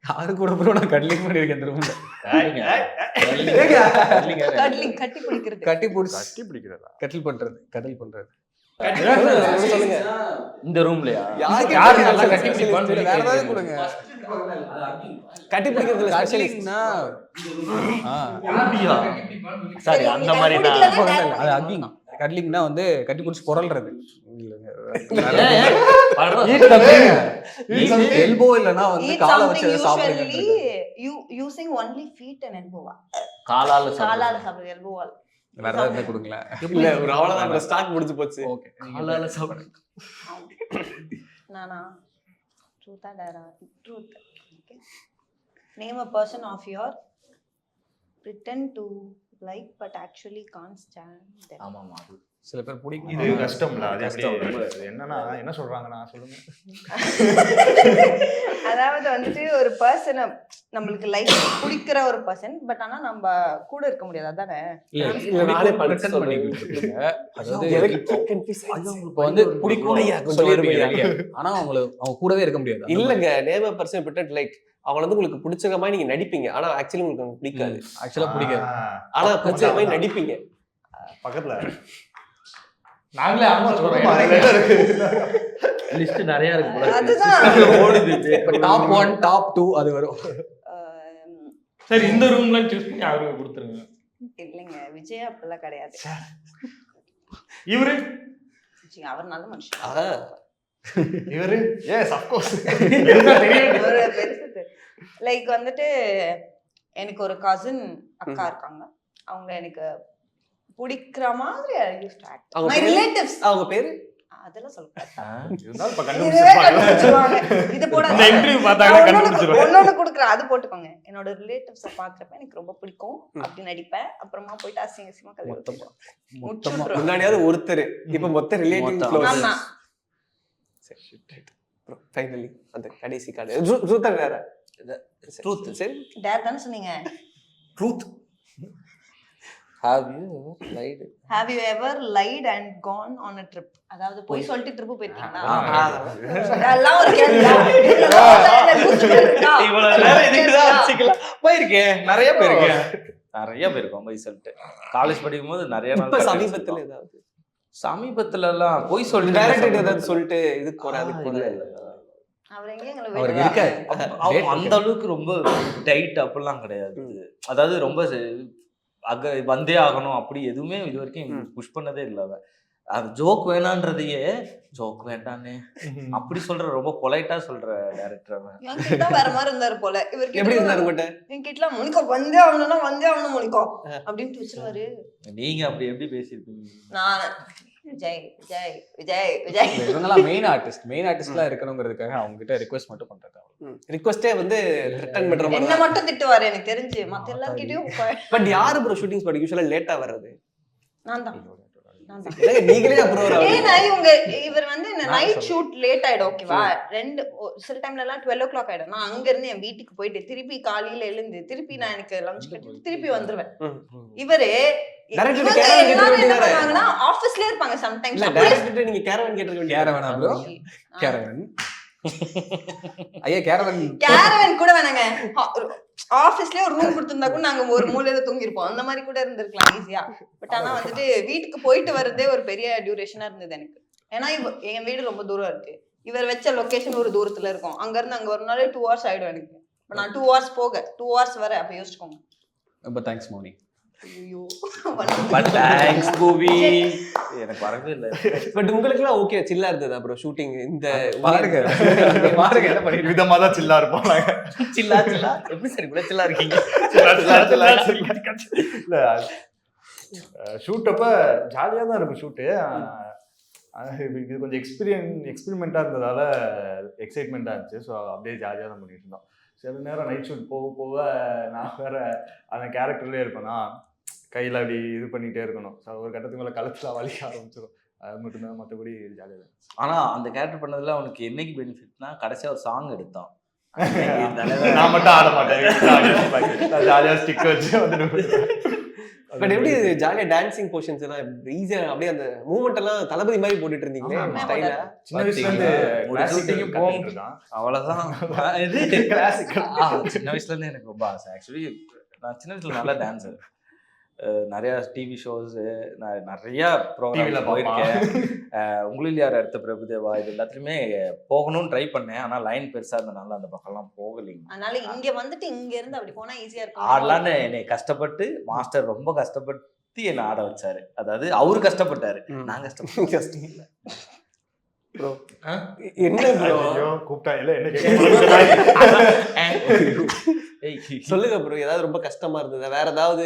யாரு கூட ப்ரோ நான் கட்லிங் பண்ணிருக்கேன் இந்த ரூம்ல. கட்லிங் கட்டி பிடிக்கிறது. கட்டி பிடிச்சி கட்டி பிடிக்கிறதா? கட்டில் பண்றது, கடல் பண்றது. சொல்லுங்க. இந்த ரூம்லயா? யார் நல்லா கட்டி பிடிப்பான்னு சொல்லி வேற ஏதாவது கேக்குறீங்க. கொடுங்க. கட்டி பிடிக்கிறதுல ஸ்பெஷலிஸ்ட். கட்லிங்னா சரி அந்த மாதிரி அது அகிங். கட்லிங்னா வந்து கட்டி பிடிச்சி புரள்றது. எல்போ இல்லனா வந்து Eat காலை something வச்சு சாப்பிடுங்க. usually using only feet and elbow. காலால காலால சாப்பிடுறது elbow wall. வேற ஏதாவது இருந்தா கொடுங்களேன். இல்ல ஒரு அவ்வளவுதான். அப்புறம் ஸ்டாக் முடிஞ்சு போச்சு. ஓகே. காலால சாப்பிடு. நானா ட்ரூத்தா டேரா? Truth. Okay. Name a person of your pretend to like but actually can't stand them. ஆமாமா. சில பேர் பிடிக்கும். இது கஷ்டம்ல. அது கஷ்டம். எப்படி என்னன்னா என்ன சொல்றாங்கன்னா சொல்லுங்க. அதாவது வந்துட்டு ஒரு பர்சனை நம்மளுக்கு லைக் பிடிக்கிற ஒரு பர்சன் பட் ஆனா நம்ம கூட இருக்க முடியாது. அதானே? இல்ல நானே pretend பண்ணி கொடுத்துருங்க. அதாவது இப்போ வந்து பிடிக்கும் கொஞ்சம் சொல்லிருப்பீங்க வருமையா. வெளிய. ஆனா அவங்க கூடவே இருக்க முடியாது. இல்லங்க, நேம் பர்சன் பிரிட்டட் லைக் அவங்க வந்து உங்களுக்கு பிடிச்ச மாதிரி நீங்க நடிப்பீங்க. ஆனா ஆக்சுவலி உங்களுக்கு பிடிக்காது. ஆக்சுவலா பிடிக்காது. ஆனா பிடிச்ச மாதிரி நடிப்பீங்க. பக்கத்துல நாங்களே ஆமா சொல்றோம். லிஸ்ட் நிறைய இருக்கு போல. அதுதான். ஓடுது. இப்ப டாப் 1 டாப் 2 அது வரும். சரி இந்த ரூம்ல சூஸ் பண்ணி அவருக்கு கொடுத்துருங்க. இல்லைங்க, விஜய் அப்படிலாம் கிடையாது. இவரு அவர் நல்ல மனுஷன். இவரு எஸ் ஆஃப் கோர்ஸ். லைக் வந்துட்டு எனக்கு ஒரு கசின் அக்கா இருக்காங்க. அவங்க எனக்கு பிடிக்கிற மாதிரி அவங்க மை ரிலேட்டிவ்ஸ். அவங்க பேரு அதெல்லாம் சொல்லக்கூடாது. இருந்தாலும் இப்ப இதுவே கண்டுபிடிச்சிருவாங்க. இது போடாத. இந்த இன்டர்வியூ பார்த்தாங்க கண்டுபிடிச்சிருவாங்க. ஒன்னொன்னு கொடுக்குறேன், அது போட்டுக்கோங்க. என்னோட ரிலேட்டிவ்ஸை பாக்குறப்ப எனக்கு ரொம்ப பிடிக்கும் அப்படி நடிப்பேன். அப்புறமா போயிட்டு அசிங்கமா கல்வி மொத்தமா முன்னாடியாவது ஒருத்தர், இப்ப மொத்த ரிலேட்டிவ் க்ளோஸ். ஆமா. ஃபைனலி அந்த கடைசி கார்டு ட்ரூத் வேற. ட்ரூத். சரி டேர் தானே சொன்னீங்க. Truth. Have you lied? Have you ever lied and gone on a trip? அதாவது போய் சொல்லிட்டு ட்ரிப் போயிருக்கீங்களா? அதெல்லாம் ஒரு கேள்வியா? இவ்வளவு நேரம் இதுக்கு தான் வச்சுக்கலாம். போயிருக்கேன், நிறைய போயிருக்கோம் போய் சொல்லிட்டு. காலேஜ் படிக்கும் போது நிறைய நாள். இப்ப சமீபத்துல ஏதாவது சமீபத்துல எல்லாம் போய் சொல்லிட்டு டைரக்டர் ஏதாவது சொல்லிட்டு இதுக்கு போற அதுக்கு போற அவர் எங்க அவருக்கு இருக்காது. அந்த அளவுக்கு ரொம்ப டைட் அப்படிலாம் கிடையாது. அதாவது ரொம்ப வந்தே ஆகணும் அப்படி எதுவுமே இது வரைக்கும் புஷ் பண்ணதே இல்லை. அது ஜோக் வேணான்றதையே ஜோக் வேண்டானே அப்படி சொல்ற ரொம்ப பொலைட்டா சொல்ற டைரக்டர். என்கிட்ட வேற மாதிரி இருந்தாரு போல. இவருக்கு எப்படி இருந்தாரு உங்ககிட்ட? என்கிட்ட மோனிகா வந்தே ஆகணும்னா வந்தே ஆகணும் மோனிகா அப்படின்ட்டு வச்சிருவாரு. நீங்க அப்படி எப்படி பேசியிருப்பீங்க? நான் விஜய் விஜய் விஜய் விஜய். இவங்கெல்லாம் மெயின் ஆர்டிஸ்ட்லாம் இருக்கணுங்கிறதுக்காக அவங்க கிட்ட ரிக்வெஸ்ட் மட்டும் பண்றாங்க. ரிக்வெஸ்டே வந்து ரிட்டர்ன் பண்ற என்ன மாதிரி. மட்டும் திட்டுவாரு எனக்கு தெரிஞ்சு, மத்த எல்லார்கிட்டயும் பட் யாரு ப்ரோ ஷூட்டிங் ஸ்பாட் யூசுவலா லேட்டா வர்றது? நான் தான். நீங்களே அப்புறம் ஏன்னா இவர் வந்து நைட் ஷூட் லேட் ஆயிடும் ஓகேவா, சில டைம்ல எல்லாம் 12 o'clock ஆயிடும். நான் அங்க இருந்து என் வீட்டுக்கு போயிட்டு திருப்பி காலையில எழுந்து திருப்பி நான் எனக்கு லஞ்ச் கட்டிட்டு திருப்பி வந்துருவேன். இவரு ஆபீஸ்லயே இருப்பாங்க சம்டைம்ஸ். டைரக்டர் நீங்க கேரவன் கேட்டிருக்கீங்க. கேரவனா ப்ரோ? கேரவன் ஐயா கேரவன் கூட வேணாங்க, ஆபீஸ்லயே ஒரு ரூம் கொடுத்திருந்தா கூட நாங்க ஒரு மூலையில தூங்கி இருப்போம். அந்த மாதிரி கூட இருந்திருக்கலாம் ஈஸியா. பட் ஆனா வந்துட்டு வீட்டுக்கு போயிட்டு வர்றதே ஒரு பெரிய டியூரேஷனா இருந்தது எனக்கு. ஏன்னா என் வீடு ரொம்ப தூரம் இருக்கு, இவர் வச்ச லொகேஷன் ஒரு தூரத்துல இருக்கும். அங்க இருந்து அங்க ஒரு நாளே 2 hours ஆயிடும் எனக்கு. இப்ப நான் 2 hours போக 2 hours வர, அப்ப யோசிச்சுக்கோங்க. ரொம்ப தேங்க்ஸ் மோனி. ஐயோ பட் தேங்க்ஸ் மூவி எனக்கு வரவே இல்லை. பட் உங்களுக்கு எல்லாம் ஓகே சில்லா இருந்ததா ப்ரோ ஷூட்டிங்? இந்த பாருங்க என்ன பண்ணி விதமா தான் சில்லா இருப்போம் நாங்க. சில்லா எப்படி சரி கூட சில்லா இருக்கீங்க? இல்ல ஷூட் அப்ப ஜாலியா தான் இருக்கும் ஷூட்டு. இது கொஞ்சம் எக்ஸ்பெரிமெண்டா இருந்ததால எக்ஸைட்மெண்டா இருந்துச்சு. ஸோ அப்படியே ஜாலியா தான் பண்ணிட்டு இருந்தோம். சில நேரம் நைட் ஷூட் போக போக நான் வேற அந்த கேரக்டர்லயே இருப்பேன்னா கையில் அப்படி இது பண்ணிகிட்டே இருக்கணும். ஸோ ஒரு கட்டத்துக்கு மேலே கழுத்தில் வலிக்க ஆரம்பிச்சிடும். அது மட்டும்தான், மற்றபடி ஜாலியாக தான். ஆனால் அந்த கேரக்டர் பண்ணதில் அவனுக்கு என்னைக்கு பெனிஃபிட்னா கடைசியாக ஒரு சாங் எடுத்தான். நான் மட்டும் ஆட மாட்டேன், ஜாலியாக ஸ்டிக் வச்சு வந்துட்டு. பட் எப்படி ஜாலியா டான்சிங் போர்ஷன்ஸ் எல்லாம் ஈஸியா அப்படியே அந்த மூவ்மெண்ட் எல்லாம் தளபதி மாதிரி போட்டுட்டு இருந்தீங்களே ஸ்டைலா? சின்ன வயசுல இருந்து கிளாசிக்கும் போயிட்டு இருக்கான். அவ்வளோதான். கிளாசிக்கல் சின்ன வயசுல இருந்து எனக்கு ரொம்ப ஆசை. ஆக்சுவலி நான் சின்ன வயசுல நல்லா டான்ஸர். நிறைய டிவி ஷோஸ் நிறைய ப்ரோக்ராம்ல போயிருக்கேன். உங்களில் யார் அடுத்த பிரபுதேவா இது எல்லாத்துலயுமே போகணும்னு ட்ரை பண்ணேன். ஆனா லைன் பெருசா இருந்தனால அந்த பக்கம்லாம் போகலைங்க. அதனால இங்க வந்துட்டு இங்க இருந்து அப்படி போனா ஈஸியா இருக்கும். ஆடலான்னு என்னை கஷ்டப்பட்டு மாஸ்டர் ரொம்ப கஷ்டப்பட்டு என்னை ஆட வச்சாரு. அதாவது அவரு கஷ்டப்பட்டாரு, நான் கஷ்டப்பட்டேன். ப்ரோ என்ன ப்ரோ கூப்பிட்டா இல்ல என்ன சொல்லுங்க ப்ரோ. ஏதாவது ரொம்ப கஷ்டமா இருந்ததா? வேற ஏதாவது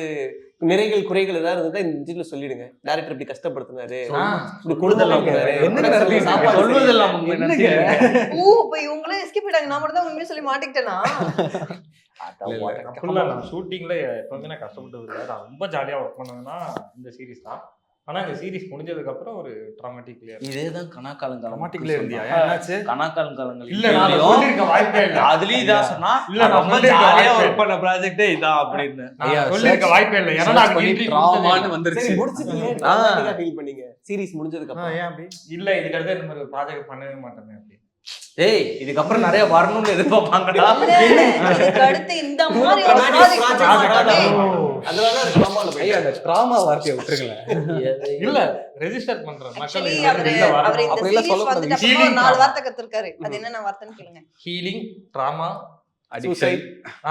நிறைகள் குறைகள் ஏதாவது இருந்தா இந்த இன்ஜின்ல சொல்லிடுங்க. டைரக்டர் இப்படி கஷ்டப்படுத்தினாரு, இப்படி கொடுதெல்லாம் சொல்வதெல்லாம் இவங்களே எஸ்கேப் ஆயிட்டாங்க. நான் மட்டும் தான் உண்மையை சொல்லி மாட்டிக்கிட்டேனா? நான் ஷூட்டிங்ல எப்பவுமே நான் கஷ்டப்பட்டது இல்லை. நான் ரொம்ப ஜாலியா ஒர்க் பண்ணதுன்னா இந்த சீரீஸ் தான். ஆனா இந்த சீரீஸ் முடிஞ்சதுக்கு அப்புறம் ஒரு ட்ராமாட்டிக் கிளியர். இதேதான் கனாக்காலங்காலம் ட்ராமாட்டிக்ல இருந்தியா? என்னாச்சு? கனாக்காலங்காலங்கள் இல்ல நான் சொல்லிருக்க வாய்ப்பே இல்ல. அதுலயும் இதான் சொன்னா இல்ல நான் ரொம்ப ஜாலியா ஒர்க் பண்ண ப்ராஜெக்ட்டே இதான் அப்படின்னு நான் சொல்லிருக்க வாய்ப்பே இல்ல. ஏன்னா நான் ட்ராமான்னு வந்துருச்சு. முடிச்சிட்டீங்க ஃபீல் பண்ணீங்க சீரிஸ் முடிஞ்சதுக்கு அப்புறம்? ஏன் அப்படி? இல்ல இதுக்கு அடுத்து இந்த மாதிரி ப்ராஜெக்ட் பண்ணவே மாட்டேன் அப்படி. ஏய் இதுக்கப்புறம் நிறைய வரணும்னு எதிர்பார்ப்பாங்கடா. இதுக்கு அடுத்து இந்த மாதிரி ஒரு ப்ராஜெக்ட் மாட்டேனே. அதனால ட்ராமால ஐயா அந்த ட்ராமா வார்த்தையை விட்டுருங்களேன். இல்ல ரெஜிஸ்டர் பண்றேன் மக்கள். அவர் இந்த சீரிஸ் வந்துட்டு அப்புறம் 4 வார்த்தை கத்துர்க்காரு. அது என்ன வார்த்தைன்னு கேளுங்க. Healing, drama, addiction.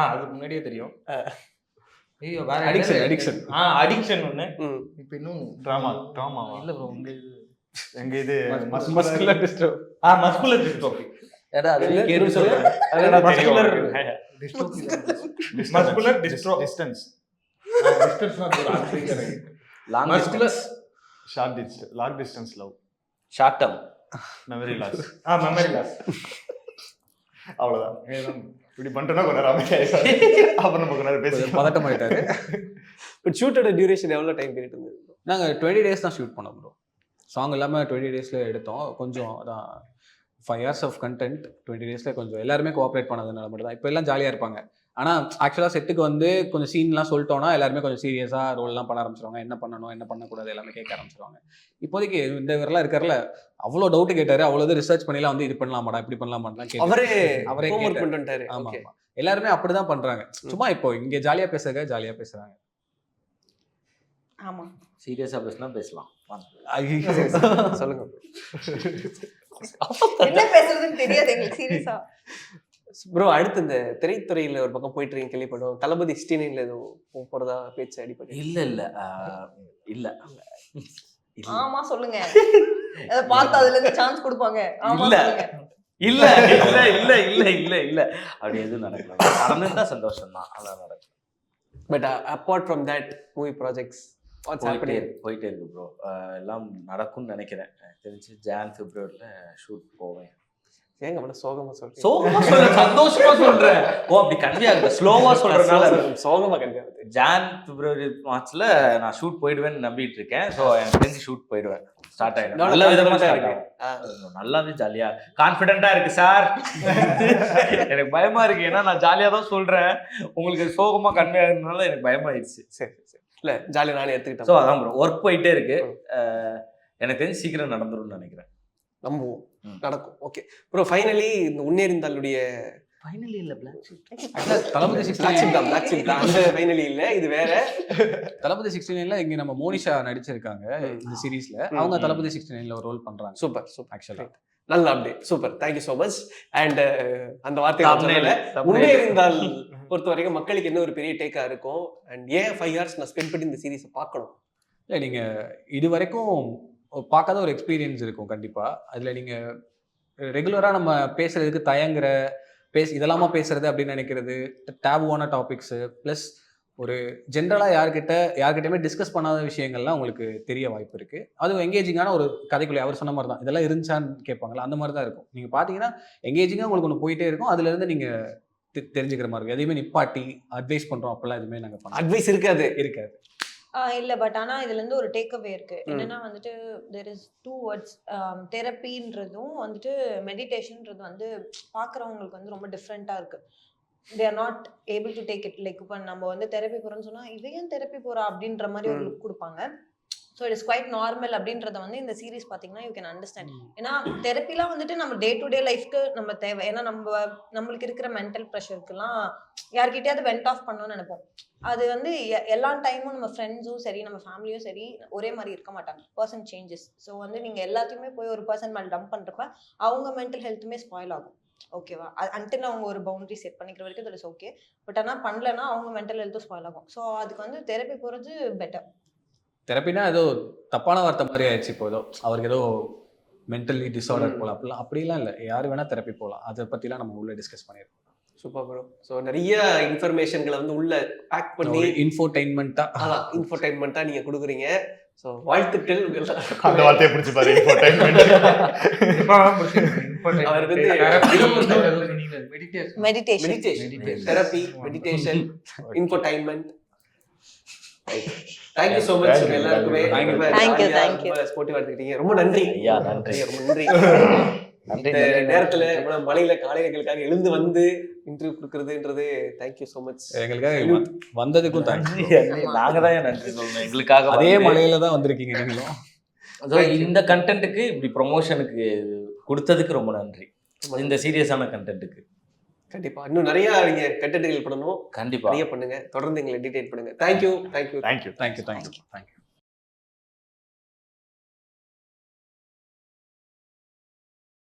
அதுக்கு முன்னாடியே தெரியும். ஐயோ வேற அடிக்ஷன். அடிக்ஷன் ஒண்ணு. இப்போ இன்னும் ட்ராமா இல்ல ப்ரோ. உங்க எங்க இது மஸ்குலர் டிஸ்டர்ப். Muscular dystrophy. ஏடா அது கேரு சொல்றேன். Muscular distance. Distance long muscular short distance, long distance love, short term memory loss. Memory loss. அவ்வளவுதான். இப்படி பண்ணிட்டோம்னா கொஞ்ச நேரம் அமைதியாயிடும். அப்புறம் நம்ம கொஞ்ச நேரம் பேசி பதட்டம் ஆயிட்டாரு. பட் ஷூட்டோட டியூரேஷன் எவ்வளவு டைம் பீரியட் இருந்தது? நாங்க 20 days தான் ஷூட் பண்ணோம் ப்ரோ. சாங் இல்லாமல் 20 daysல எடுத்தோம். கொஞ்சம் அதான் 5 years ஆஃப் கண்டென்ட் 20 daysல கொஞ்சம் எல்லாருமே கோஆப்ரேட் பண்ணதுனால மட்டும் தான் இப்போ எல்லாம் ஜாலியாக இருப்பாங்க. ஆனால் ஆக்சுவலாக செட்டுக்கு வந்து கொஞ்சம் சீன்லாம் சொல்லிட்டோன்னா எல்லாருமே கொஞ்சம் சீரியஸாக ரோல்லாம் பண்ண ஆரம்பிச்சிருவாங்க. என்ன பண்ணணும் என்ன பண்ணக்கூடாது எல்லாமே கேட்க ஆரம்பிச்சிருவாங்க. இப்போதைக்கு இந்த வரலாம் இருக்கார்ல அவ்வளோ டவுட்டு கேட்டார். அவ்வளோ ரிசர்ச் பண்ணிலாம் வந்து இது பண்ணலாமாடா இப்படி பண்ணலாமாடலாம் கேட்டு அவரே பண்ணிட்டாரு. ஆமாம் ஆமாம் எல்லாருமே அப்படி தான் பண்ணுறாங்க. சும்மா இப்போ இங்கே ஜாலியாக பேசுகிறாங்க. ஆமா சீரியஸா பேசலாம். சொல்லுங்க. என்ன பேசுறதுன்னு தெரியாது எங்களுக்கு சீரியஸா. ப்ரோ அடுத்து இந்த திரைத்துறையில ஒரு பக்கம் போயிட்டு இருக்கீங்க கேள்விப்படும். தளபதி 69ல ஏதோ போறதா பேச்சு அடிப்படை? இல்ல ஆமா சொல்லுங்க. அத பார்த்து அதுல இருந்து சான்ஸ் கொடுப்பாங்க. ஆமா இல்ல அப்படி எதுவும் நடக்கல. நடந்தா சந்தோஷம் தான். அதான் நடக்கும். But apart from that movie projects what's happening? போயிட்டே இருக்கு ப்ரோ. எல்லாம் நடக்கும்னு நினைக்கிறேன். எனக்கு தெரிஞ்சு ஜான் பிப்ரவரியில் ஷூட் போவேன். ஏங்க அவ்வளவு சோகமா சொல்றீங்க? சோகமா சொல்றேன், சந்தோஷமா சொல்றேன். ஓ அப்படி கன்வியா இருக்கு, ஸ்லோவா சொல்றதுனால சோகமா கண்டிப்பா. ஜான் பிப்ரவரி மார்ச்ல நான் ஷூட் போயிடுவேன்னு நம்பிட்டு இருக்கேன். ஸோ எனக்கு தெரிஞ்சு ஷூட் போயிடுவேன். ஸ்டார்ட் ஆயிடும் நல்ல விதமா ஸ்டார்ட் ஆகும். நல்லாவே ஜாலியா கான்ஃபிடென்ட்டா இருக்கு சார். எனக்கு பயமா இருக்கு, ஏன்னா நான் ஜாலியா தான் சொல்றேன். உங்களுக்கு சோகமா கன்வே ஆகுறதுனால எனக்கு பயமாயிடுச்சு. சரி சரி. இல்ல ஜாலியா நானே எடுத்துக்கிட்டேன். ஸோ அதான் ப்ரோ, ஒர்க் போயிட்டே இருக்கு. எனக்கு தெரிஞ்சு சீக்கிரம் நடந்துரும்னு நினைக்கிறேன். நம்புவோம் நடக்கும். ஓகே ப்ரோ, ஃபைனலி இந்த உன்னேறிந்தாளுடைய ஃபைனலி இல்ல பிளாக் தளபதி பிளாக் ஷிப் தான், பிளாக் ஷிப் தான். அந்த ஃபைனலி இல்ல, இது வேற. தளபதி 69ல இங்க நம்ம மோனிஷா நடிச்சிருக்காங்க இந்த சீரீஸ்ல. அவங்க தளபதி 69ல ஒரு ரோல் பண்றாங்க. Super super. ஆக்சுவலா நல்ல update, super, thank you so much. And அந்த வார்த்தையை முன்னேறிந்தால் பொறுத்த வரைக்கும் மக்களுக்கு என்ன ஒரு பெரிய டேக்கா இருக்கும், அண்ட் ஏன் 5 hours நான் ஸ்பெண்ட் பண்ணி இந்த சீரீஸை பார்க்கணும்? இல்லை நீங்கள் இது வரைக்கும் பார்க்காத ஒரு எக்ஸ்பீரியன்ஸ் இருக்கும் கண்டிப்பாக. அதில் நீங்கள் ரெகுலராக நம்ம பேசுகிறதுக்கு தயங்குற இதெல்லாமா பேசுறது அப்படின்னு நினைக்கிறது, டேபுவான டாபிக்ஸு, ப்ளஸ் ஒரு ஜென்ரலாக யார்கிட்டயுமே டிஸ்கஸ் பண்ணாத விஷயங்கள்லாம் உங்களுக்கு தெரிய வாய்ப்பு இருக்குது. அதுவும் எங்கேஜிங்கான ஒரு கதைக்குள்ளே அவர் சொன்ன மாதிரி தான் இதெல்லாம் இருந்துச்சான்னு கேட்பாங்களா, அந்த மாதிரி தான் இருக்கும். நீங்கள் பார்த்தீங்கன்னா எங்கேஜிங்காக உங்களுக்கு ஒன்று போயிட்டே இருக்கும். அதுலேருந்து நீங்கள் தெரிஞ்சுக்கிற மாதிரி இருக்கும். எதையுமே நிப்பாட்டி அட்வைஸ் பண்ணுறோம் அப்படிலாம் எதுவுமே நாங்கள் பண்ணோம் அட்வைஸ் இருக்காது. இல்ல பட் ஆனா இதுல இருந்து ஒரு டேக் அவே இருக்கு. என்னன்னா வந்துட்டு there is 2 words, தெரப்பின்றதும் வந்துட்டு மெடிடேஷன்ன்றது வந்து பாக்குறவங்களுக்கு வந்து ரொம்ப டிஃப்ரெண்டா இருக்கு. they are not able to take it. Like இப்போ நம்ம வந்து தெரப்பி போறோம்னு சொன்னா இவ ஏன் தெரப்பி போறா அப்படின்ற மாதிரி ஒரு லுக் கொடுப்பாங்க. So it is quite normal அப்படின்றத வந்து இந்த சீரீஸ் பார்த்தீங்கன்னா யூ கேன் அண்டர்ஸ்டாண்ட். ஏன்னா தெரப்பிலாம் வந்துட்டு நம்ம டே டு டே லைஃப்க்கு நம்ம தேவை. ஏன்னா நம்மளுக்கு இருக்கிற மென்டல் ப்ரெஷருக்குலாம் யார்கிட்டயாவது வெண்ட் ஆஃப் பண்ணணும்னு நினைப்போம். அது வந்து எல்லா டைமும் நம்ம ஃப்ரெண்ட்ஸும் சரி நம்ம ஃபேமிலியும் சரி ஒரே மாதிரி இருக்க மாட்டாங்க. Person changes. ஸோ வந்து நீங்கள் எல்லாத்தையுமே போய் ஒரு பர்சன் மேலே டம்ப் பண்ணுறப்ப அவங்க மென்டல் ஹெல்த்துமே ஸ்பாயில் ஆகும். ஓகேவா? அன்டில் அவங்க ஒரு பவுண்டரி செட் பண்ணிக்கிற வரைக்கும் தட் இஸ் ஓகே. பட் ஆனால் பண்ணலன்னா அவங்க மென்டல் ஹெல்த்தும் ஸ்பாயில் ஆகும். ஸோ அதுக்கு வந்து தெரப்பி போகிறது பெட்டர். தெரப்பினா ஏதோ தப்பான வார்த்தை மாதிரி ஆயிடுச்சு. இப்போ ஏதோ அவருக்கு ஏதோ மென்டலி டிஸார்டர் போகலாம் அப்படிலாம் இல்லை. யார் வேணா தெரப்பி போகலாம். அதை பற்றிலாம் நம்ம உள்ள டிஸ்கஸ் பண்ணியிருக்கோம். Super bro. ஸோ நிறைய இன்ஃபர்மேஷன்களை வந்து உள்ள பேக் பண்ணி இன்ஃபோடைன்மெண்ட்டாக நீங்கள் கொடுக்குறீங்க. ஸோ வாழ்த்துக்கள். அந்த வார்த்தையை பிடிச்சி பாரு, இன்ஃபோடைன்மெண்ட். அவர் வந்து meditation, therapy, meditation, infotainment. Thank you so much எல்லாருக்குமே. ஸ்போர்ட்டிவா எடுத்துக்கிட்டீங்க. ரொம்ப நன்றி ஐயா. நன்றி, ரொம்ப நன்றி. இந்த நேரத்துல மலையில காலைகளுக்காக எழுந்து வந்து இன்டர்வியூ கொடுக்கறதுன்றது தேங்க்யூ ஸோ மச். எங்களுக்காக வந்ததுக்கும் தேங்க்யூ. நாங்க தான் நன்றி சொல்லணும். எங்களுக்காக அதே மலையில தான் வந்திருக்கீங்க நீங்களும். இந்த கண்டென்ட்டுக்கு இப்படி ப்ரொமோஷனுக்கு கொடுத்ததுக்கு ரொம்ப நன்றி. இந்த சீரியஸான கண்டென்ட்டுக்கு கண்டிப்பா இன்னும் நிறைய நீங்க கண்டென்ட்கள் பண்ணணும். கண்டிப்பா நிறைய பண்ணுங்க. தொடர்ந்து எங்களை என்டர்டெயின் பண்ணுங்க. தேங்க்யூ. தேங்க்யூ.